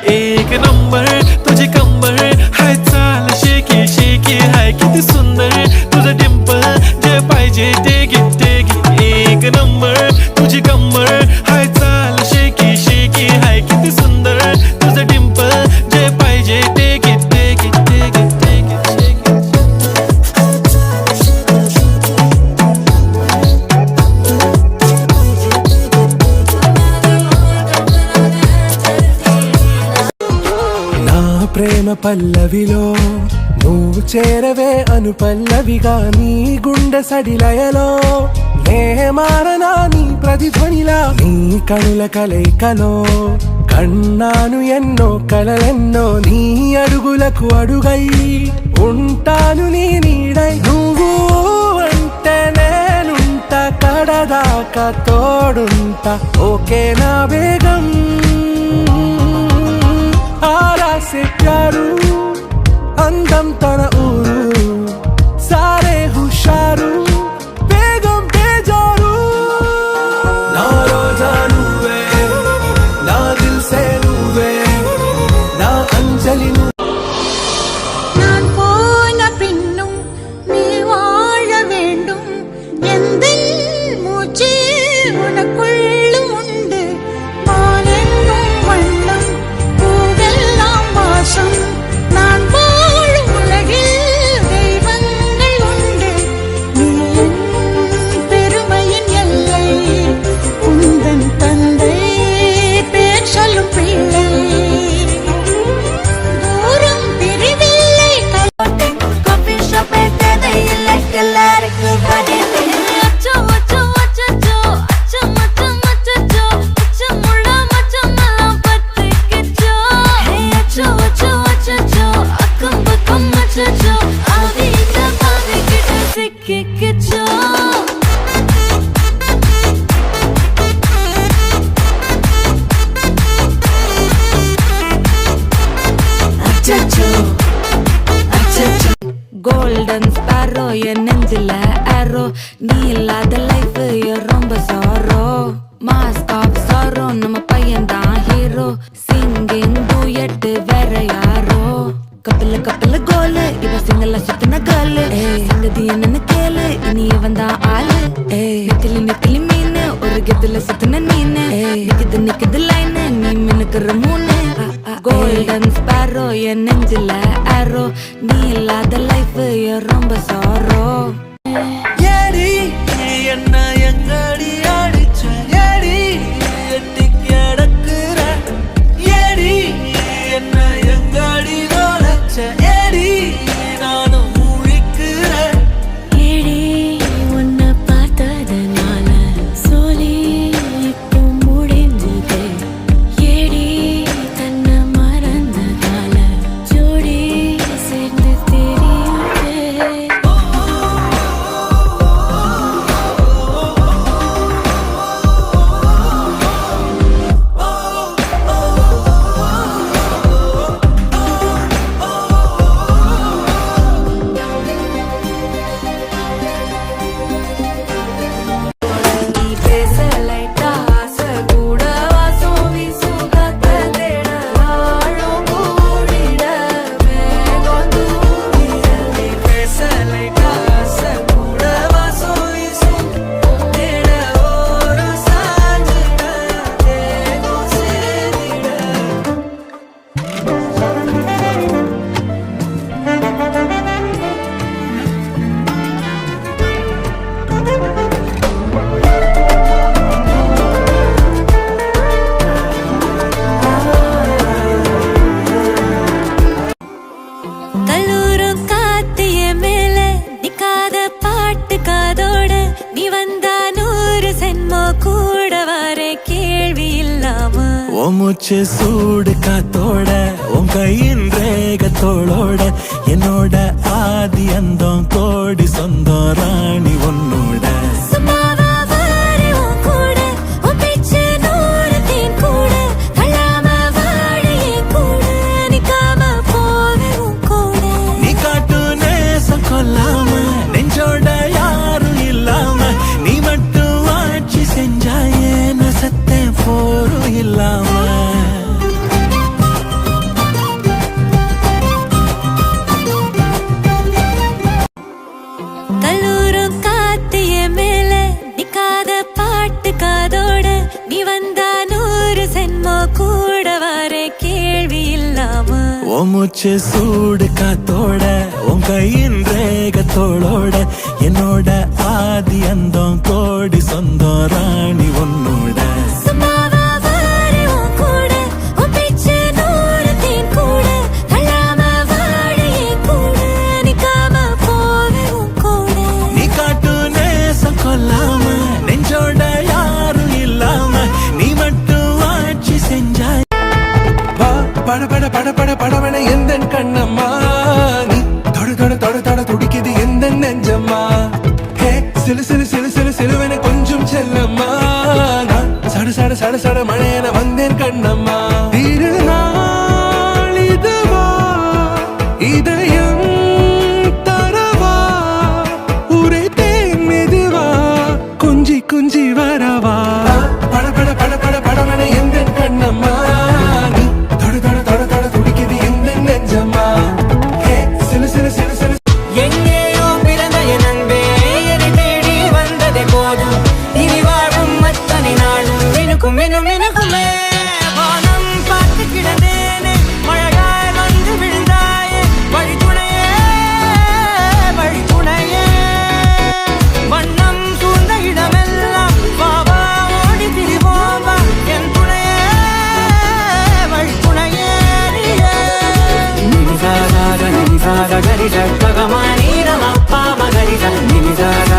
एक नंबर तुझी कंबर हाय चाल शेकी शेकी हाय किती सुंदर तुझं डिंपल जे पाहिजे ते घे एक नंबर तुझी कंबर हाय चाल शेकी शेकी हाय किती सुंदर तुझं डिंपल जे पाहिजे ते घे ప్రేమ పల్లవిలో నువ్వు చేరవే అను పల్లవిగా నీ గుండె సడిలయలో నే మారనా నీ ప్రతిధ్వనిలా నీ కనుల కలయికలో కన్నాను ఎన్నో కలలెన్నో నీ అడుగులకు అడుగై ఉంటాను నీ నీడై నువ్వు అంటే నేనుంట కడదాకా తోడుంటా ఓకే నా వేగం आरा से प्यारू अंदम तन ऊरू सारे हुशारू बेगम बेजारू ना रोजा नुवे ना दिल से नुवे ना अंजलि நான் போன பின்னும் நீ வாழ வேண்டும் எந்த மூச்சு உனக்குள்ளும் உண்டு மானெங்கும் வண்ணம் நான் வாழும் உலகில் தெய்வங்கள் உண்டு நீ பெருமையின் எல்லை உந்தன் தந்தை பேர் சொல்லும் பிள்ளை தூரம் பிரிவில்லை காஃபி ஷாப் இல்லை எல்லாருக்கும் கோல்டன் ஸ்பாரோ என் நெஞ்சில ஆரோ நீ இல்லாத லைஃப் ரொம்ப சாரோ மாஸ்க் ஆஃப் சாரோ நம்ம பையன் தான் ஹீரோ சிங்கிங் டூயட் வேற யாரோ கப்பல கப்பல கோலு இவ சிங்கல சுத்தின கேளு சங்கதி என்னன்னு கேளு இனி இவன் தான் ஆளு நிக்கலி நிக்கலி மீனு ஒரு கெத்துல சுத்தின நீனு நிக்குது லைனு நீ மினுக்குற மூணு கோல்டன் ஸ்பாரோ என் நெஞ்சில ஆரோ நீ இல்லாத லைஃப் ரொம்ப சாரோ ஏடி என்ன எங்கடி அடிச்ச ஏடி எட்டி கிடக்குற ஏடி என்ன எங்கடி நோலச்ச ஏடி நானும் முழிக்கிறேன் ஏடி உன்னை பார்த்ததனால சோலி இப்போ முடிஞ்சது ஏடி தன்னை மறந்ததால ஜோடி சேர்ந்து தெரியுது மூச்சு சூடு காத்தோட உன் கையின் ரேகத்தோளோட என்னோட ஆதி அந்தம் கோடி சொந்தம் ராணி உன்னோட நீ காட்டு நேசம் கொல்லாம நெஞ்சோட யாரும் இல்லாம நீ மட்டும் ஆட்சி செஞ்சாயே நசத்தேன் போரும் இல்லாம ஓ மூச்சு சூடு காத்தோட உன் கையின் ரேகத்தோளோட என்னோட ஆதி அந்தம் கோடி சொந்தம் ராணி உன்னோட சும்மாவா வாரு உன் கூட, உன் பேச்சு நூறு தேன் கூட, தள்ளாம வாழ என் கூட, நிக்காம போவே உன் கூட. நீ காட்டு நேசம் கொல்லாம நெஞ்சோட யாரும் இல்லாம நீ மட்டும் ஆட்சி செஞ்சாய் வா பட பட பட பட படவன எந்த கண்ணம்மா நீ தொட தொட தொட தொட துடிக்குது எந்த நெஞ்சம்மா ஹே சிலு சிலு சிலு சிலு சிலுவன கொஞ்சம் செல்லம்மா நான் சட சட சட சட மழையன வந்தேன் கண்ணம்மா திருநாள் இதுவா இதயம் தரவா ஊரே தேன் மெதுவா குஞ்சி குஞ்சி வரவா பட பட பட பட படவன எந்த கண்ணம்மா நீ தொட தொட தொட தொட துடிக்குது எந்த நெஞ்சம்மா ஹே சிலு சிலு சிலு சிலு எங்கேயோ பிறந்த என் அன்பே என்னை தேடி வந்ததே போதும் இனி வாழும் அத்தனை நாளும் மினுக்கும் மினும் மினுக்குமே வானம் பார்த்து கிடந்தேனே மழையாய் வந்து விழுந்தாயே வழி துணையே வழி துணையே வண்ணம் சூழ்ந்த இடமெல்லாம் வாவா ஓடி திரிவோம் வா என் துணையே வழி துணையே நினிசாக கரிச பகமானி ரமப்பா மகரிச நினிசாக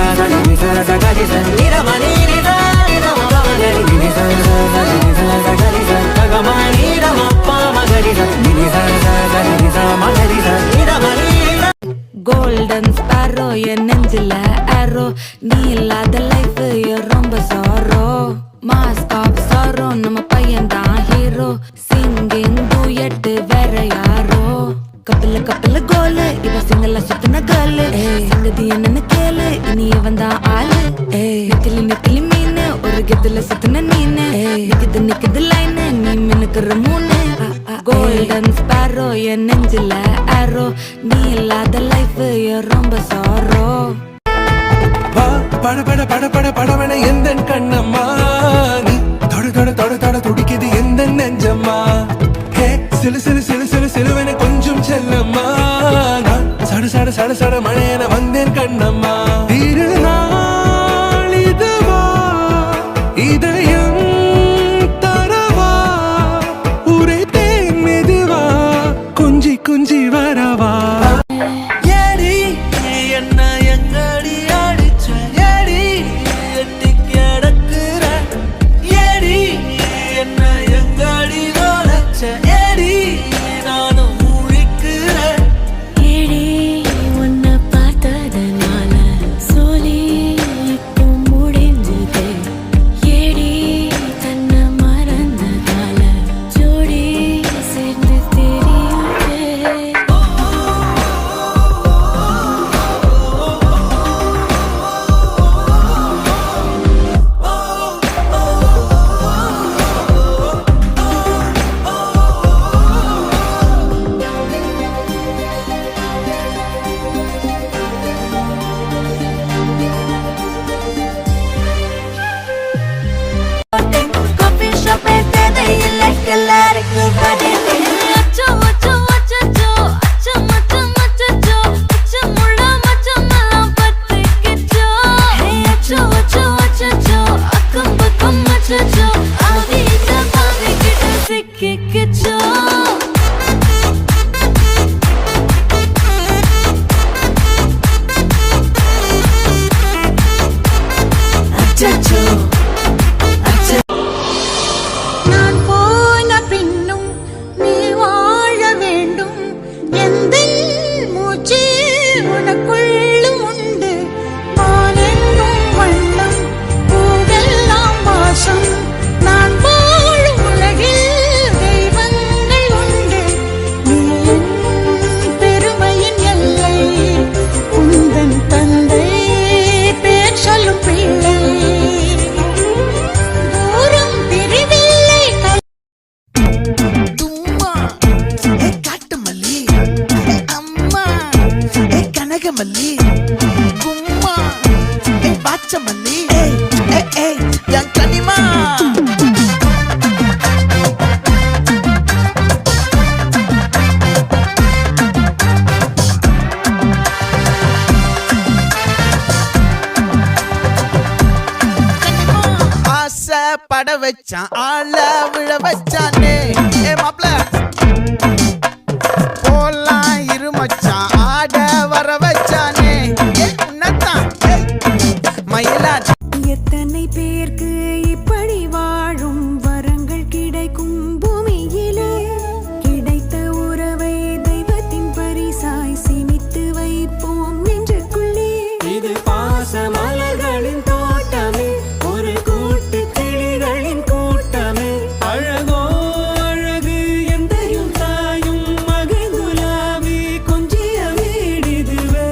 கரிச நிரமணி நிரமகரி நினிசாக கரிச பகமானி ரமப்பா மகரிச நினிசாக மகரிச நிரமணி கோல்டன் ஸ்பாரோ என் நெஞ்சில ஆரோ நீ இல்லாத லைஃப் ரொம்ப சாரோ மாஸ்க் ஆஃப் சாரோ நம்ம பையன் தான் ஹீரோ சிங்கிங் டூயட் வேற யாரோ கப்பல கப்பல கோலு இவ சிங்கல சுத்தின கேளு சங்கதி என்னன்னு கேளு இனி இவன் தான் ஆளு நிக்கலி நிக்கலி மீனு ஒரு கெத்துல சுத்தின நீனு நிக்குது நிக்குது லைனு நீ மினுக்குற மூணு கோல்டன் ஸ்பாரோ என் நெஞ்சில ஆரோ நீ இல்லாத லைஃப் ரொம்ப சாரோ வா பட பட பட பட படவன எந்த கண்ணம்மா நீ தொட தொட தொட தொட துடிக்குது எந்த நெஞ்சம்மா ஹே சிலு சிலு சிலு சிலு சிலுவன கொஞ்சம் செல்லம்மா நான் சட சட சட சட மழையன வந்தேன் கண்ணம்மா திருநாள் இதுவா இதயம் தரவா ஊரே தேன் மெதுவா குஞ்சி குஞ்சி வரவா ஏடி என்ன எங்கடி அடிச்ச ஏடி எட்டி கிடக்குற ஏடி என்ன எங்கடி நோலச்ச ஏடி நானும் முழிக்கிறேன் ஏடி உன்னை பார்த்ததனால சோலி இப்போ முடிஞ்சது. ஏடி தன்னை மறந்ததால ஜோடி சேர்ந்து தெரியுது. Coffee shop தேவையில்லை எல்லாருக்கும் கடையிலே. அச்சோ அச்சோ அச்சச்சோ அச்சம் அச்சம் அச்சச்சோ அச்சமுள்ள மச்சமெல்லாம் பத்திக்கிச்சோ. அச்சோ அச்சோ அச்சச்சோ அக்கம் பக்கம் அச்சச்சோ ஆவியிட்ட பாவிக்கிட்ட சிக்கிக்கிச்சோ. அச்சச்சோ நான் போன பின்னும் நீ வாழ வேண்டும். எந்தன் மூச்சு உனக்குள்ளும் உண்டு. வானெங்கும் வண்ணம் பூவெல்லாம் வாசம். நான் வாழும் உலகில் தெய்வங்கள் வச்சான் ஆள விழ வச்சானே ஏ மாப்ள போலாம் இரு மச்சான் ஆட வர வச்சானே ஏ உன்னத்தான் மயிலாட் எத்தனை பேருக்கு இப்படி வாழும் வரங்கள் கிடைக்கும் பூமியிலே கிடைத்த உறவை தெய்வத்தின் பரிசாய் சேமித்து வைப்போம் நெஞ்சுக்குள்ளே இது பாச மலர்களின் தோட்டமே ஒரு கூட்டு கிளிகளின் கூட்டமே அழகோ அழகு எந்தையும் தாயும் மகிழ்ந்துலாவி கொஞ்சிய வீடிதுவே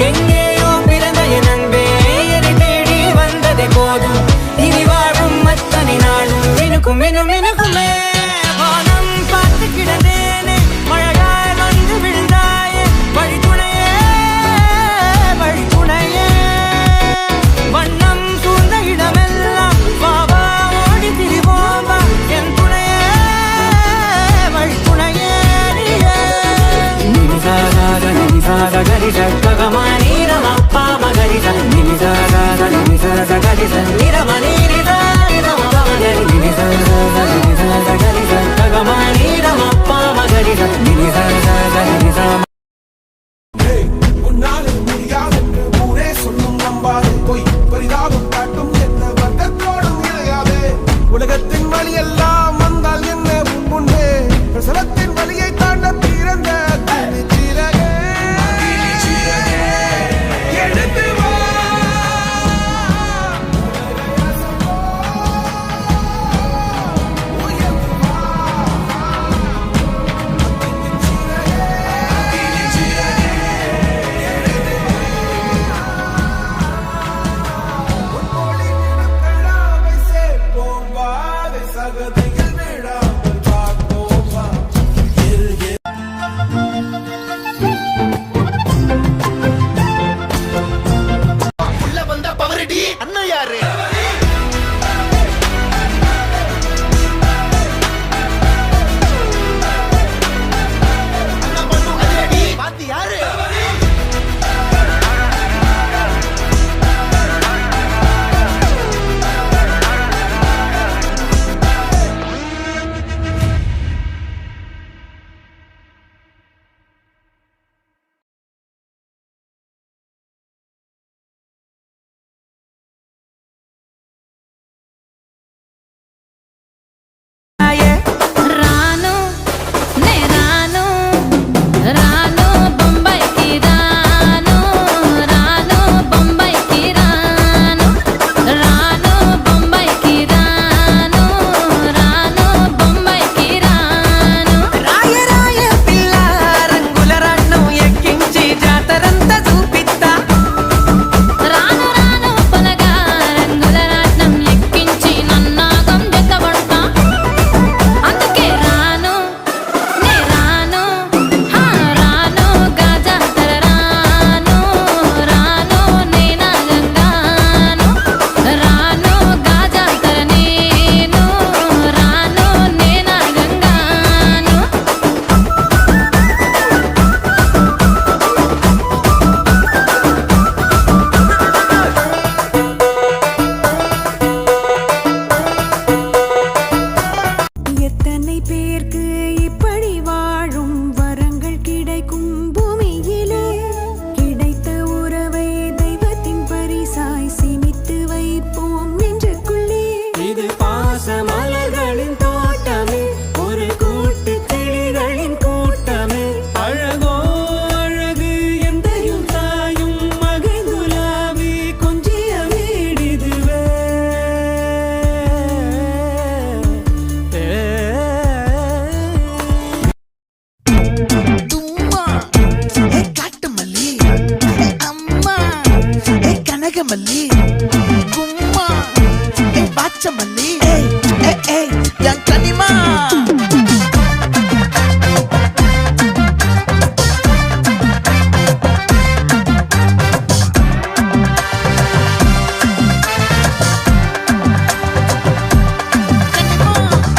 எங்கேயோ பிறந்த என் அன்பே என்னை தேடி வந்ததே போதும் இனி வாழும் அத்தனை நாளும் மினுக்கும் மினுக்குமே வானம் பார்த்து கிடந்தேனே மழையாய் வந்து விழுந்தாயே வழித்துணையே வண்ணம் சூழ்ந்த இடமெல்லாம் வாவா ஓடி திரிவோம் வா என் துணையே வழித்துணையே நினிசாத கரிச ககமானி ரமப்பா மகரிச நினிசாத கரிச நிரமணி கரிச ககமானி ரமப்பா மகரிச நினிசாத உன்னாலே முடியாதென்று ஊரே சொல்லும் நம்பாதே பொய் பரிதாபம் காட்டும் எந்த வர்க்கத்தோடும் இணையாதே உலகத்தின் வழி எல்லாம் வந்தால் என்ன முன்னே பிரசவத்தின் வழியை தாண்ட பிறந்த சிறகே எடுத்து வா உயர்ந்து வா சகதியில் விழாமல் பார்ப்போம் வா. உள்ள வந்த பவரடி அண்ணன் யாரு அண்ணா பண்ணு அதிரடி பாத்தி யாரு రాను నే రాను రాను బొంబాయికి రాను రాను బొంబాయికి రాను రాను బొంబాయికి రాను రాను బొంబాయికి రాను రాయ రాయ పిల్ల రంగుల రన్నం ఎక్కించి జాతరంతా చూపిస్తా రాను రాను పొలగా రంగుల రాట్నం ఎక్కించి నన్నాగం జతబడతా అందుకే రాను నే రాను హా రాను గాజా తర రాను రాను నే నాగంగాను రాను గాజా తర నేను రాను నే నాగంగాను எத்தனை பேருக்கு இப்படி வாழும் வரங்கள் கிடைக்கும் பூமியிலே கிடைத்த உறவை தெய்வத்தின் பரிசாய் சேமித்து வைப்போம் நெஞ்சுக்குள்ளே இது பாச மலர்களின் தோட்டமே ஒரு கூட்டு கிளிகளின் கூட்டமே அழகோ அழகு எந்தையும் தாயும் மகிழ்ந்துலாவி கொஞ்சிய வீடிதுவே தும்மா ஏ காட்டுமல்லி ஏ அம்மா ஏ கனகமல்லி கும்மா ஏ பாச்சமல்லி ஏய் என் கனிமா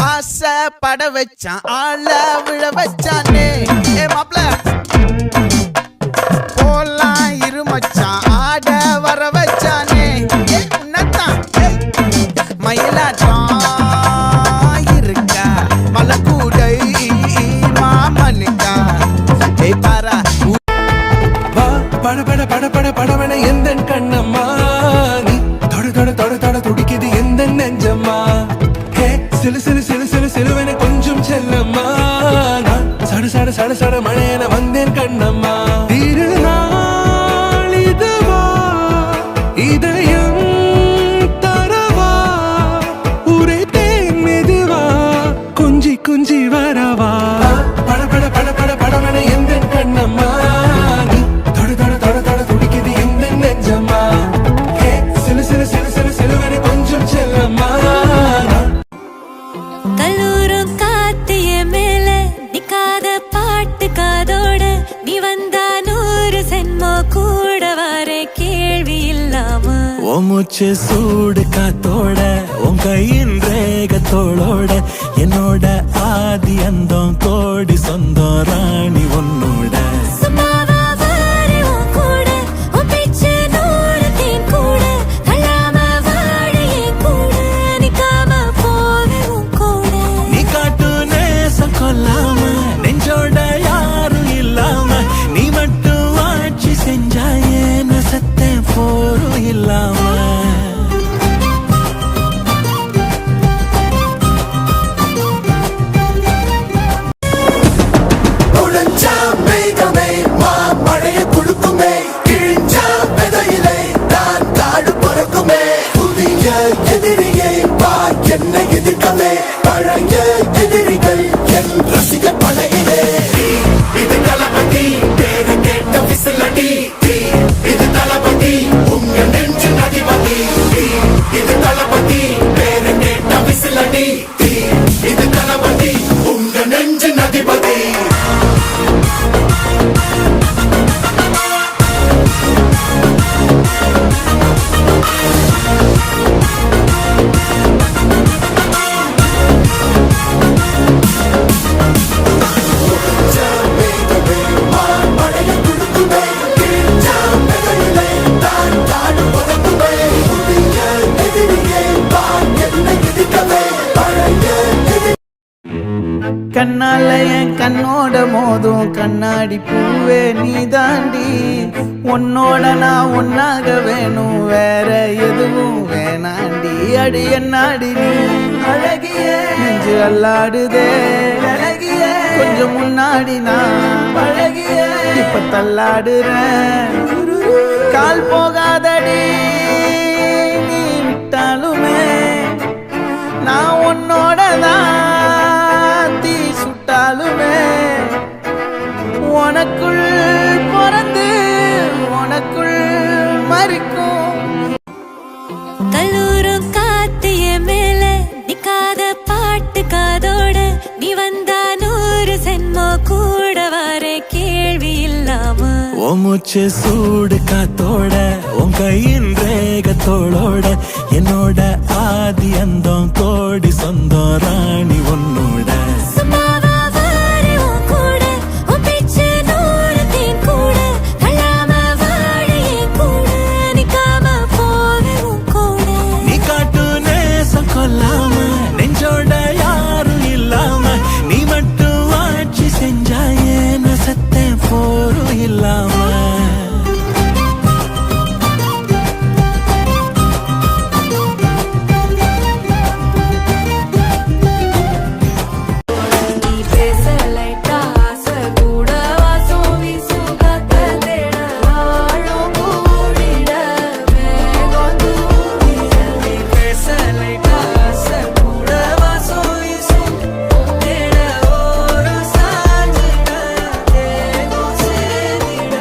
ஆசை பட வச்சு வச்சான் ஆள விழ வச்சானே ஏ மாப்ள போலாம் இரு மச்சான் ஆட வர வச்சானே ஏ உன்னதான் மயிலாட்டம் இருக்கா மலக்கூடை மாமனுக்கா ஏ பாரா வா பட பட பட பட படவன எந்த கண்ணம்மா நீ தொட தொட தொட தொட துடிக்குது எந்த நெஞ்சம்மா ஹே சிலு சிலு சிலு சிலு சிலுவன கொஞ்சம் செல்லம்மா நான் சட சட சட சட மழையன வந்தேன் கண்ணம்மா திருநாள் இதுவா இதயம் தரவா உரைத்தேன் மெதுவா கொஞ்சி கொஞ்சி வரவா பட பட பட பட படவன எந்த கண்ணம்மா நீ தொட தொட தொட தொட துடிக்குது எந்த நெஞ்சம்மா ஹே சிலு சிலு சிலு சிலு சிலுவன கொஞ்சம் செல்லம்மா கல்லூரும் காத்து என் மேல நிக்காத பாட்டு காதோட நீ வந்தா 100 சென்மோ கூட வர கேள்வி இல்லாம ஓ மூச்சு சூடு காத்தோட உன் கையின் ரேகத்தோளோட என்னோட ஆதி அந்தம் கோடி சொந்தம் ராணி உன்னோட சும்மாவா வாரு உன் கூட உன் பேச்சு 100 தேன் கூட தள்ளாம வாழ என் கூட நிக்காம போவே உன் கூட நீ காட்டு நேசம் கொல்லாம நெஞ்சோட யாரும் இல்லாம நீ மட்டும் ஆட்சி செஞ்சாயே நசத்தே போரும் இல்லாம உடைஞ்சா மேகமே மழையை குடுக்குமே கிழிஞ்சா விதையிலே நான் காடு பிறக்குமே புதிய எதிரியை வா என்னை எதிர்க்கவே பழைய எதிரிகள் என் ரசிக படையிலே இது தளபதி பேரு கேட்ட விசிலடி இது தளபதி உங்க நெஞ்சு நதிபதி இது தளபதி பேரு கேட்ட விசிலடி இது தளபதி உங்க நெஞ்சு நதிபதி கண்ணால என் கண்ணோட மோதும் கண்ணாடி பூவே நீ தாண்டி உன்னோட நான் ஒன்னாக வேணும் வேற எதுவும் வேணாண்டி அடி என்னாடி நீ அழகிய நெஞ்சு அல்லாடுதே அழகிய கொஞ்சம் முன்னாடி நான் அழகிய இப்ப தள்ளாடுறேன் கால் போகாதடி நீ விட்டாலுமே நான் உன்னோட தான் தீ சுட்டாலுமே உனக்குள் பிறந்து உனக்குள் மறிக்கும் கல்லூரும் காத்து என் மேல நிக்காத பாட்டு காதோட நீ வந்தா 100 சென்மோ கூட வர கேள்வி இல்லாம ஓ மூச்சு சூடு காத்தோட உன் கையின் ரேகத்தோளோட என்னோட ஆதி அந்தம் கோடி சொந்தம் ராணி உன்னோட சும்மாவா வாரு உன் கூட உன் பேச்சு 100 தேன் கூட தள்ளாம வாழ என் கூட நிக்காம போவே உன் கூட நீ காட்டு நேசம் கொல்லாம நெஞ்சோட யாரும் இல்லாம நீ மட்டும் ஆட்சி செஞ்சாயே நசத்தே போரும் இல்லாம நீ பேச லைட்டா ஆசை கூட வாசம் வீசும் காத்த தேட ஆழம் கூடிட மேகம் தூரிட நீ பேச லைட்டா ஆசை கூட வாசம் வீசும் தேட ஓரம் சாஞ்சிட தேகம் சேர்ந்திட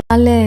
Ale,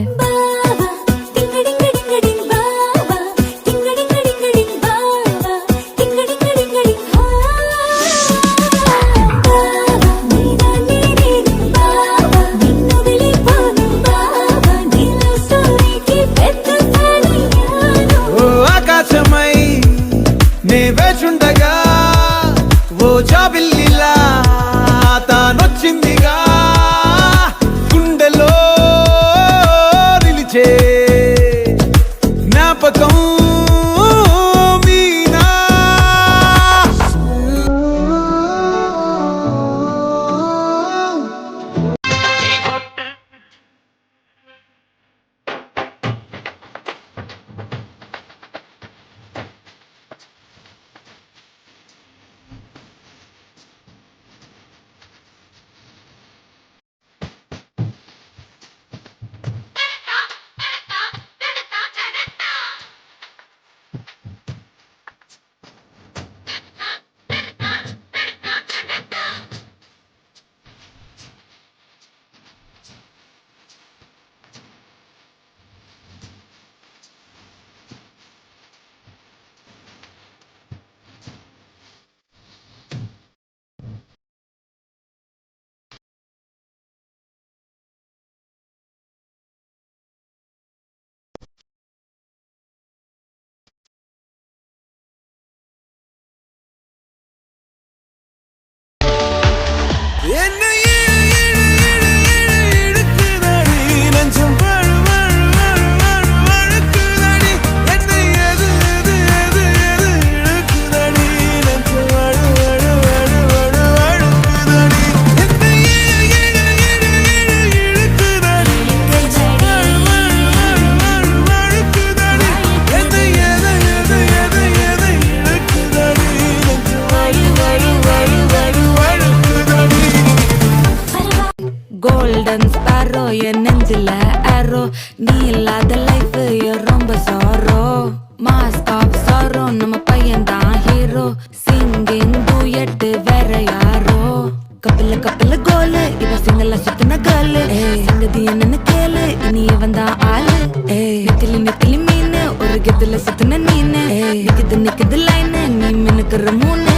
நிக்குது லைனு நீ மினுக்குற மூணு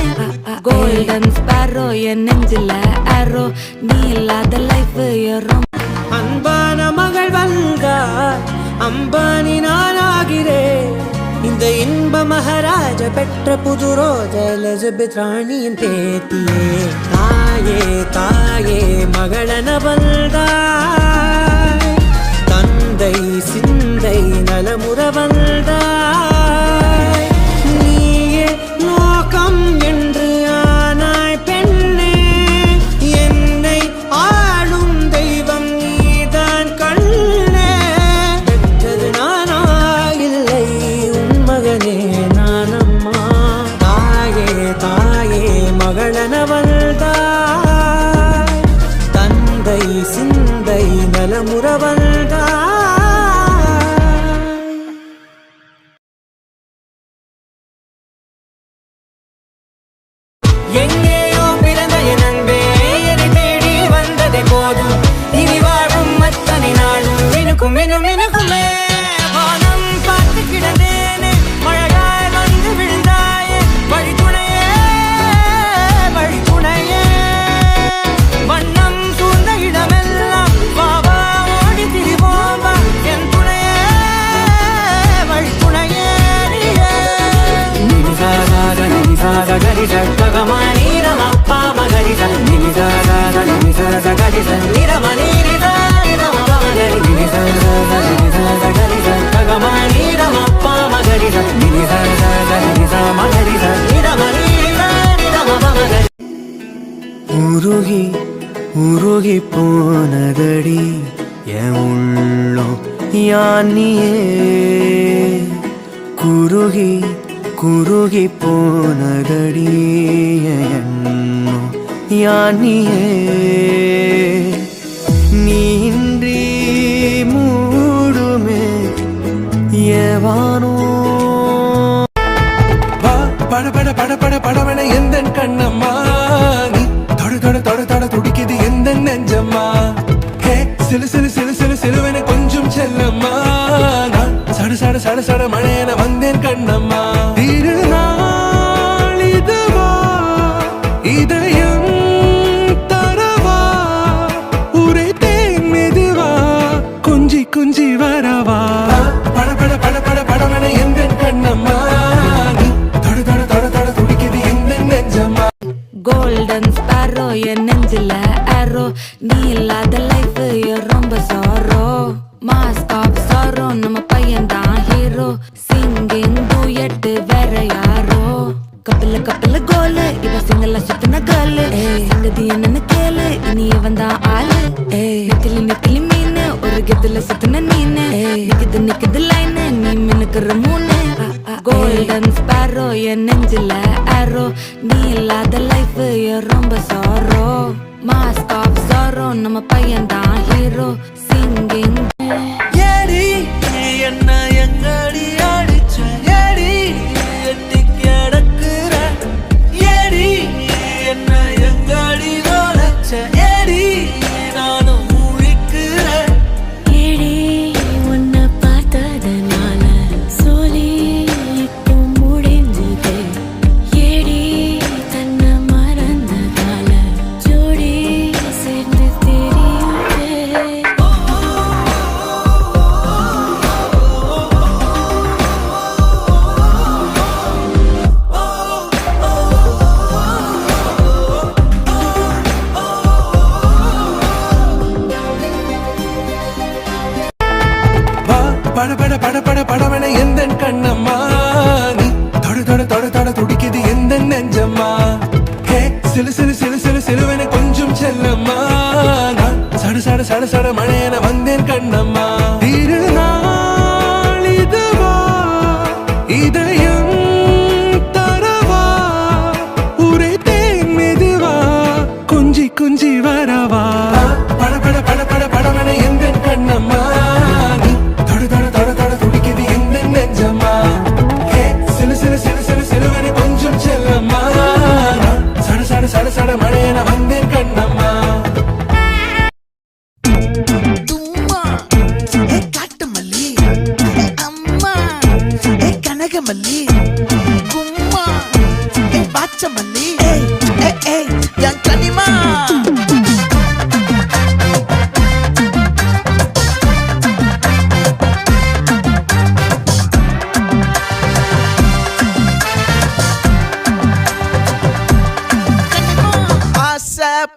கோல்டன் ஸ்பாரோ என் நெஞ்சில ஆரோ நீ இல்லாத லைஃப் ரொம்ப அன்பான மகள் வந்தார் அம்பானி நானாகிறேன் இந்த இன்ப மகாராஜ பெற்ற புது ரோஜ எலிசபெத் ராணியின் பேத்தியே தாயே தாயே மகளன வந்தாய் தந்தை சிந்தை நலமுற வந்தாய் நீயே லோகம் என்று ஆனாய் பெண்ணே என்னை ஆளும் தெய்வம் நீதான் கண்ணே பெற்றது நானா இல்லை உன் மகனே நானம்மா தாயே தாயே மகளன வந்தாய் தந்தை சிந்தை நலமுற வந்தாய் எங்கேயோ பிறந்த என் அன்பே என்னை தேடி வந்ததே போதும் இனி வாழும் அத்தனை நாளும் மினுக்கும் மினுக்குமே வானம் பார்த்து கிடந்தேனே மழையாய் வந்து விழுந்தாயே வழித்துணையே வழித்துணையே வண்ணம் சூழ்ந்த இடமெல்லாம் வாவா ஓடி திரிவோம் வா என் துணையே வழித்துணையே உருகி உருகி போனதடி என் உள்ளம் யானியே குருகி குருகி போனதடி எண்ணம் யானியே நீன்றி மூடுமே ஏவானோ வா பட பட பட பட படவன எந்தன் கண்ணம்மா நீ தொட தொட தொட தொட துடிக்குது எந்த நெஞ்சம்மா ஹே சிலு சிலு சிலு சிலு சிலுவென கொஞ்சம் செல்லம்மா நான் சட சட சட சட மழையென வந்தேன் கண்ணம்மா திருநாள் இதுவா இதயம் தரவா உரைத்தேன் மெதுவா கொஞ்சி கொஞ்சி வரவா பட பட பட பட படவன எந்தன் கண்ணம்மா நீ தொட தொட தொட தொட துடிக்குது எந்த நெஞ்சம்மா கோல்டன் ஸ்பாரோ என் நெஞ்சில ஆரோ நீ இல்லாத லைஃப் ரொம்ப சாரோ மாஸ்க் ஆஃப் சாரோ நம்ம பையன் தான் ஹீரோ சிங்கிங் டூயட் வேற யாரோ கப்பல கோலு இவ சிங்கல சுத்தின கேர்ளு சங்கதி என்னன்னு கேளு இனி இவன் தான் ஆளு நிக்கலி மீனு ஒரு கெத்துல சுத்தின நீனு நிக்குது லைனு நீ மினுக்குற மூணு கோல்டன் ஸ்பாரோ என் நெஞ்சில ஆரோ நீ இல்லாத லைஃப் ரொம்ப சாரோ மாஸ்க் ஆஃப் சாரோ நம்ம பையன் தான் ஹீரோ சிங்கிங் ஏடி என்ன எங்கடி அடிச்ச ஏடி எட்டி கிடக்குற ஏடி என்ன எங்கடி நோலச்ச ஏடி நானும் முழிக்கிறேன் ஏடி உன்னை பார்த்ததனால சொல்லி இப்போ முடிஞ்சது ஏடி தன்னை மறந்ததால ஜோடி சேர்ந்து தெரியுது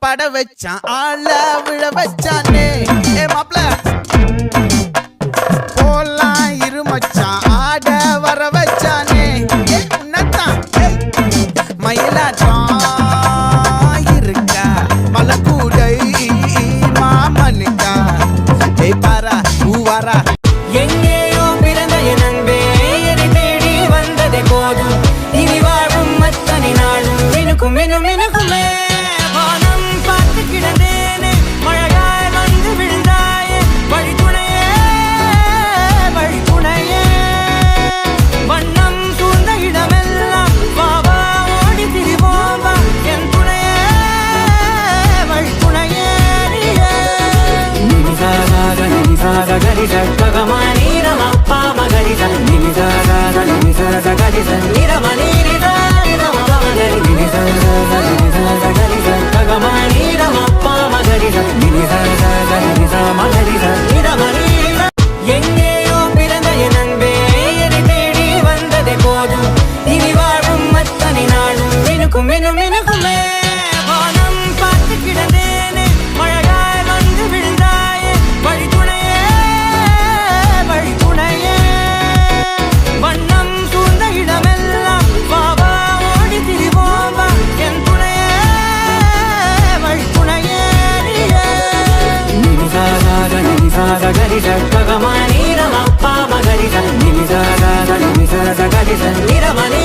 பட வச்சான் ஆள விழ வச்சானே ஏ மாப்ள போலாம் இரு மச்சான் ஆட வர வச்சானே ஏ உன்னதான் மயிலாட்டம் இருக்கா மலக்கூடை மாமனுக்கா ஏய் பாரா ஊவாரா எங்கேயோ பிறந்த என் அன்பே என்னை தேடி வந்ததே போதும் இனி வாழும் அத்தனை நாளும் மினுக்கும் மினும் மினுக்குமே வானம் பார்த்து கிடந்தேனே மழையாய் வந்து விழுந்தாயே வழித்துணையே வழித்துணையே வண்ணம் சூழ்ந்த இடமெல்லாம் வாவா ஓடி திரிவோம் வா என் துணையே வழித்துணையே கரி ககமானி ரமப்பா மகரி நிமி கரி நிரமணி ககமானி ரமப்பா மகரி நிமி மகரி நிரமணி எங்கேயோ பிறந்த என் அன்பே என்னை தேடி வந்ததே போதும் இனி வாழும் அத்தனை நாளும் மினுக்கும் மினும் மினுக்குமே வானம் பார்த்து கிடந்தேனே மழையாய் வந்து விழுந்தாயே வழித்துணையே வழித்துணையே வண்ணம் சூழ்ந்த இடமெல்லாம் வாவா ஓடி திரிவோம் வா என் துணையே வழித்துணையே கரி ககமானி ரமப்பா மகரி நிமி கரி நிரமணி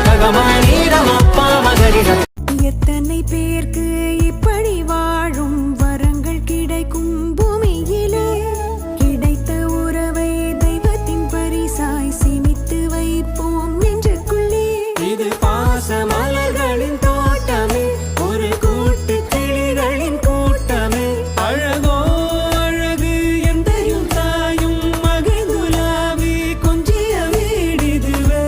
ககமானி ரமப்பா மகரி எத்தனை பேருக்கு இப்படி வாழும் வரங்கள் கிடைக்கும் பூமியிலே கிடைத்த உறவை தெய்வத்தின் பரிசாய் சேமித்து வைப்போம் நெஞ்சுக்குள்ளே இது பாச மலர்களின் தோட்டமே ஒரு கூட்டு கிளிகளின் கூட்டமே அழகோ அழகு எந்தையும் தாயும் மகிழ்ந்துலாவி கொஞ்சிய வீடிதுவே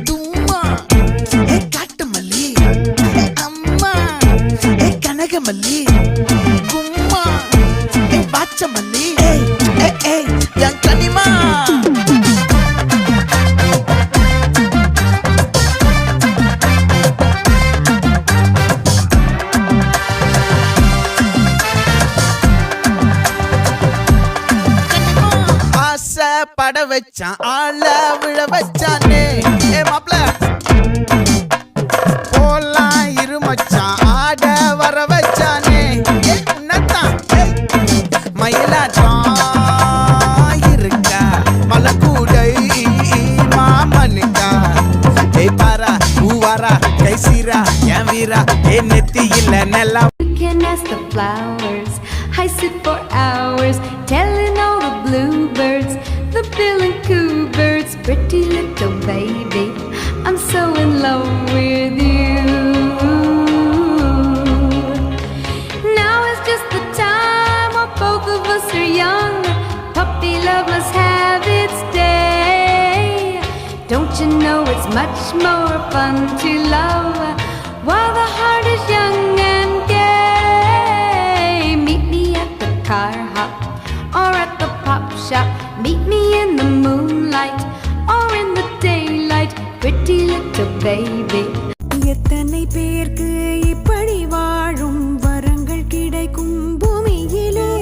தும்மா ஏ காட்டுமல்லி ஏ அம்மா ஏ கனகமல்லி கும்மா ஏ பாச்சமல்லி ஏய் என் கனிமா ஆசை பட வச்சான் ஆள விழ வச்சானே ஏ மாப்ள போலாம் இரு மச்சான் ஆட வர வச்சானே ஏ உன்னதான் மயிலாட்டம் இருக்கா மலக்கூடை மாமனுக்கா ஏய் பாரா ஊவாரா கைசீரா என் வீரா ஏ நெத்தி இல்ல நல்லா You can ask the flowers. I sit for hours telling all the bluebirds, the bill and coo birds, pretty little baby. I'm so in love with you. Now is just the time while both of us are young. Puppy love must have its day. Don't you know it's much more fun to love while the heart is young and gay? Meet me at the car hop or at the pop shop. Meet me in the moonlight or in the daylight, pretty little baby. எத்தனை பேருக்கு இப்படி வாழும் வரங்கள் கிடைக்கும் பூமியிலே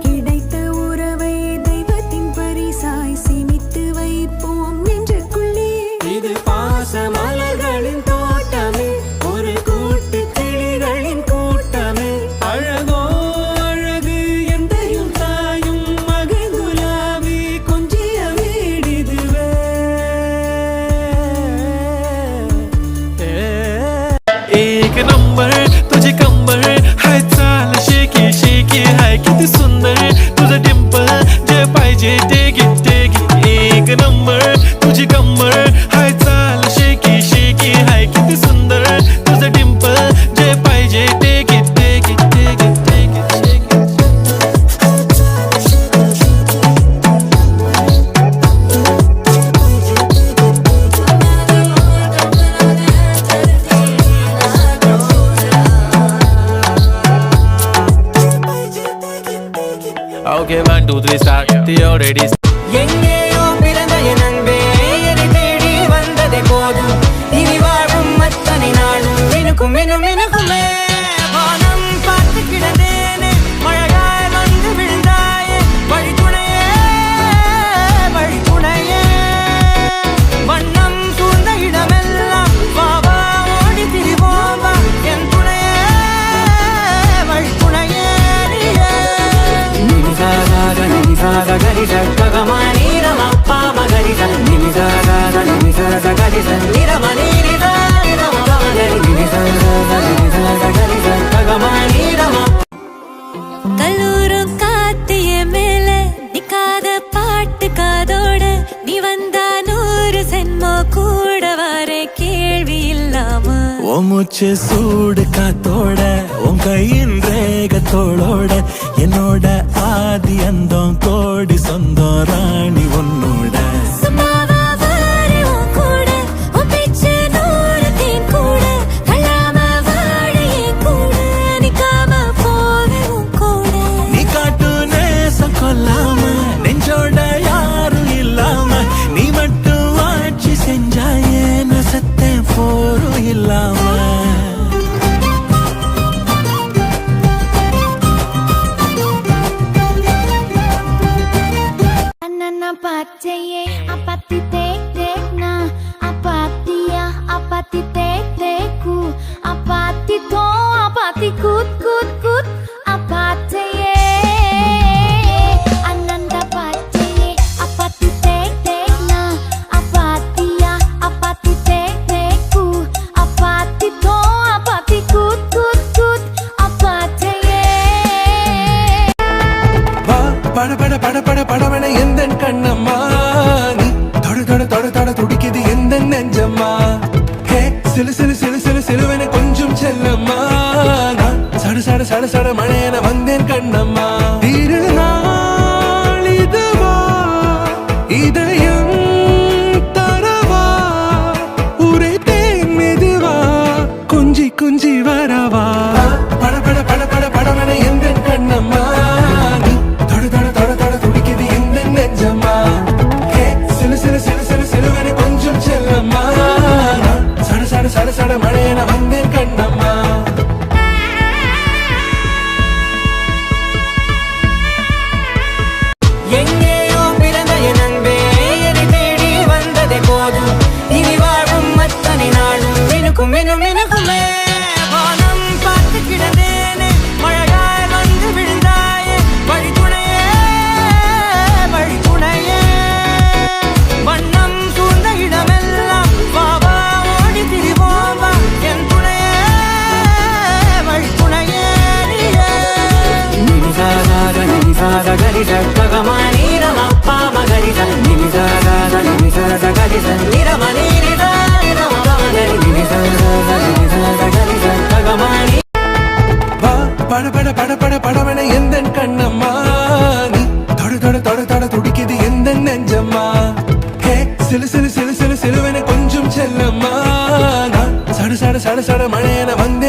கிடைத்த உறவை தெய்வத்தின் பரிசாய் சேமித்து வைப்போம் நெஞ்சுக்குள்ளே இது பாச மலர்களின் தோட்டமே ஒரு கூட்டு கிளிகளின் கூட்டமே அழகோ அழகு எந்தையும் தாயும் மகிழ்ந்துலாவி கொஞ்சிய வீடிதுவே एक नंबर तुझे कंबर हाय चाल शेकी शेकी हाय किती सुंदर तुझं डिंपल जे पाहिजे ते घे एक नंबर तुझी कंबर हाय चाल शेकी शेकी हाय किती सुंदर तुझं डिंपल जे पाहिजे ते घे already. எங்கேயோ பிறந்த என் அன்பே என்னை தேடி வந்ததே போதும் இனி வாழும் அத்தனை நாளும் மினுக்கும் மினும் மினுக்குமே வானம் பார்த்து கிடந்தேனே மழையாய் வந்து விழுந்தாயே வழி துணையே வழி துணையே வண்ணம் சூழ்ந்த இடமெல்லாம் வா வா ஓடி திரிவோம் வா என் துணையே வழி துணையே கல்லூரும் காத்திய மேல நிக்காத பாட்டு காதோட நீ வந்தா 100 சென்மோ கூட வர கேள்வி இல்லாம ஓ மூச்சு சூடு காத்தோட உன் கையின் ரேகத்தோளோட என்னோட ஆதி அந்தம் கோடி சொந்தம் ராணி உன்னோட சும்மாவா வாரே உன் கூட உன் பேச்சு 100 தேன் கூட கல்லாம வாழையே கூட நிக்காம போவே உன் கூட நீ காட்டு நேசம் கொல்லாம நெஞ்சோட யாரும் இல்லாம நீ மட்டும் ஆட்சி செஞ்சாயே நசத்தே போரும் இல்லாம Anana pachaye apati tek tek na apati ya apati tek tek ku apati to apati kut kut kut apataye Ananda pachaye apati tek tek na apati ya apati tek tek ku apati to apati kut kut kut apataye வா பட பட பட பட படவன எந்த கண்ணம்மா நீ தொட தொட தொட தொட துடிக்குது எந்த நெஞ்சம்மா ஹே சிலு சிலு சிலு சிலு சிலுவன கொஞ்சம் செல்லம்மா நான் சட சட சட சட மழையன வந்தேன் கண்ணம்மா திருநாள் இதுவா இதயம் தரவா ஒரே தேன் மெதுவா கொஞ்சி கொஞ்சி வரவா பட பட பட பட படவன எந்த கண்ணம்மா நீ தொட தொட தொட தொட துடிக்குது எந்த நெஞ்சம்மா ஹே சிலு சிலு சிலு சிலு சிலுவன கொஞ்சம் செல்லம்மா நான் சட சட சட சட மழையன வந்தேன் கண்ணம்மா எங்கேயோ பிறந்த என் அன்பே என்னை தேடி வந்ததே போதும் இனி வாழும் அத்தனை நாளும் மினுக்கும் மினும் மினுக்குமே வானம் பார்த்து கிடந்தேனே மழையாய் வந்து விழுந்தாயே வழி துணையே வழி துணையே வண்ணம் சூழ்ந்த இடமெல்லாம் வா வா ஓடி திரிவோம் வா என் துணையே வழி துணையே வா பட பட பட பட படவன எந்த கண்ணம்மா நீ தொட தொட தொட தொட துடிக்குது எந்த நெஞ்சம்மா ஹே சிலு சிலு சிலு சிலு சிலுவன கொஞ்சம் செல்லம்மா நான் சட சட சட சட மழையன வந்தேன்